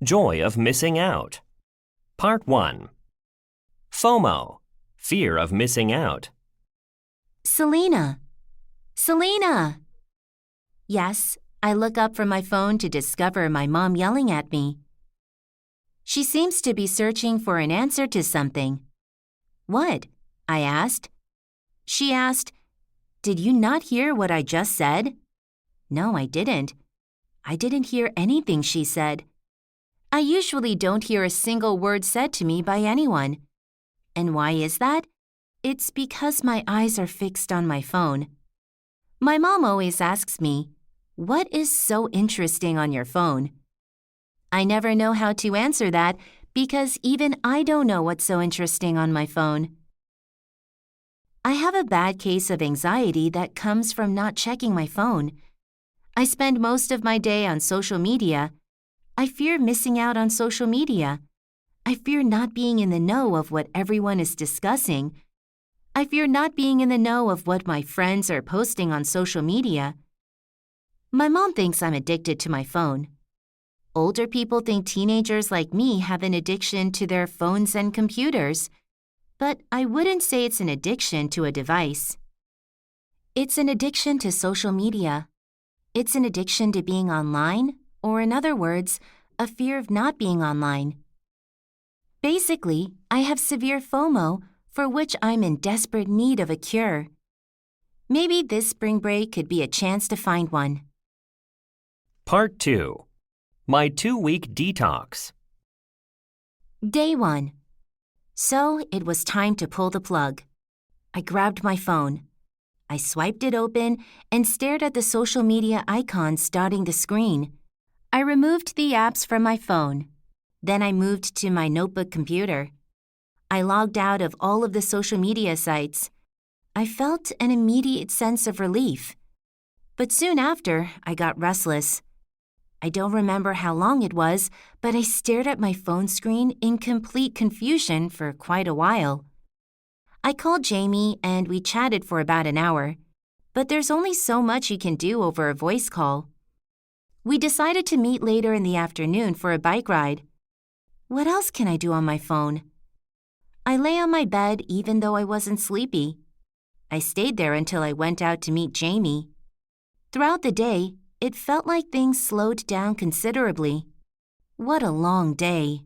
Joy of missing out. Part 1. FOMO, fear of missing out. Selena! Selena! Yes, I look up from my phone to discover my mom yelling at me. She seems to be searching for an answer to something. What? I asked. She asked, "Did you not hear what I just said?" No, I didn't. I didn't hear anything she said. I usually don't hear a single word said to me by anyone. And why is that? It's because my eyes are fixed on my phone. My mom always asks me, "What is so interesting on your phone?" I never know how to answer that because even I don't know what's so interesting on my phone. I have a bad case of anxiety that comes from not checking my phone. I spend most of my day on social media. I fear missing out on social media. I fear not being in the know of what everyone is discussing. I fear not being in the know of what my friends are posting on social media. My mom thinks I'm addicted to my phone. Older people think teenagers like me have an addiction to their phones and computers, but I wouldn't say it's an addiction to a device. It's an addiction to social media. It's an addiction to being online, or in other words, a fear of not being online. Basically, I have severe FOMO, for which I'm in desperate need of a cure. Maybe this spring break could be a chance to find one. Part 2. My 2-week detox. Day 1. So it was time to pull the plug. I grabbed my phone. I swiped it open and stared at the social media icons dotting the screen. I removed the apps from my phone. Then I moved to my notebook computer. I logged out of all of the social media sites. I felt an immediate sense of relief. But soon after, I got restless. I don't remember how long it was, but I stared at my phone screen in complete confusion for quite a while. I called Jamie and we chatted for about an hour, but there's only so much you can do over a voice call. We decided to meet later in the afternoon for a bike ride. What else can I do on my phone? I lay on my bed even though I wasn't sleepy. I stayed there until I went out to meet Jamie. Throughout the day, it felt like things slowed down considerably. What a long day.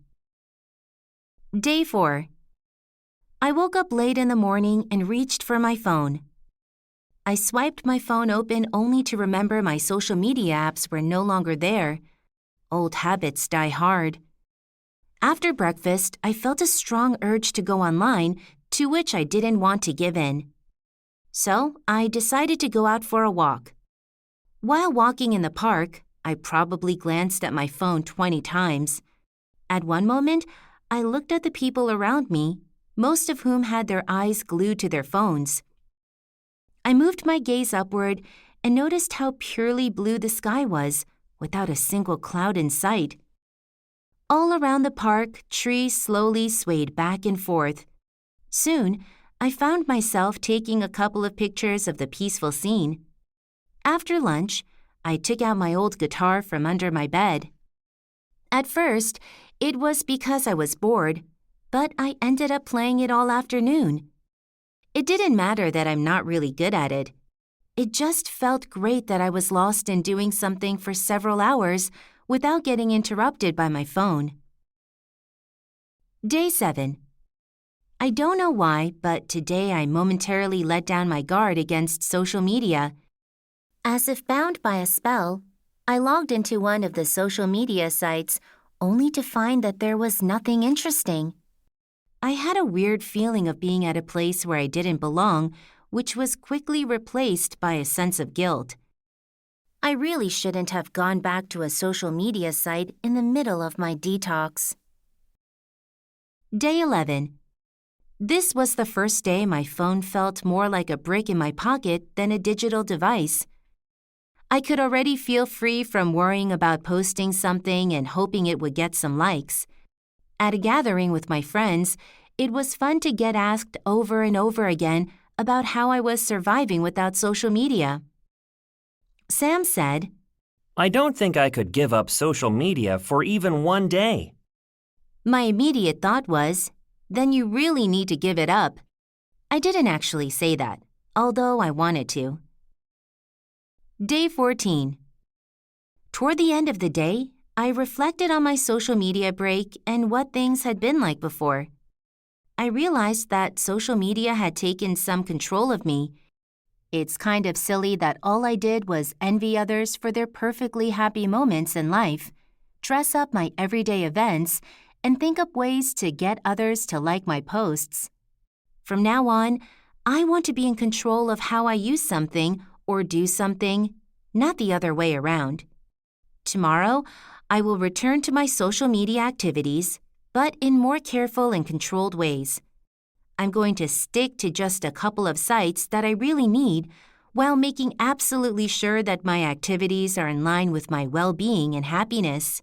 Day 4. I woke up late in the morning and reached for my phone. I swiped my phone open only to remember my social media apps were no longer there. Old habits die hard. After breakfast, I felt a strong urge to go online, to which I didn't want to give in. So I decided to go out for a walk. While walking in the park, I probably glanced at my phone 20 times. At one moment, I looked at the people around me, most of whom had their eyes glued to their phones. I moved my gaze upward and noticed how purely blue the sky was, without a single cloud in sight. All around the park, trees slowly swayed back and forth. Soon, I found myself taking a couple of pictures of the peaceful scene. After lunch, I took out my old guitar from under my bed. At first, it was because I was bored, but I ended up playing it all afternoon. It didn't matter that I'm not really good at it. It just felt great that I was lost in doing something for several hours without getting interrupted by my phone. Day 7. I don't know why, but today I momentarily let down my guard against social media. As if bound by a spell, I logged into one of the social media sites only to find that there was nothing interesting. I had a weird feeling of being at a place where I didn't belong, which was quickly replaced by a sense of guilt. I really shouldn't have gone back to a social media site in the middle of my detox. Day 11. This was the first day my phone felt more like a brick in my pocket than a digital device. I could already feel free from worrying about posting something and hoping it would get some likes. At a gathering with my friends, it was fun to get asked over and over again about how I was surviving without social media. Sam said, I don't think I could give up social media for even one day. My immediate thought was, then you really need to give it up. I didn't actually say that, although I wanted to. Day 14. Toward the end of the day, I reflected on my social media break and what things had been like before. I realized that social media had taken some control of me. It's kind of silly that all I did was envy others for their perfectly happy moments in life, dress up my everyday events, and think up ways to get others to like my posts. From now on, I want to be in control of how I use something or do something, not the other way around. Tomorrow, I will return to my social media activities, but in more careful and controlled ways. I'm going to stick to just a couple of sites that I really need while making absolutely sure that my activities are in line with my well-being and happiness.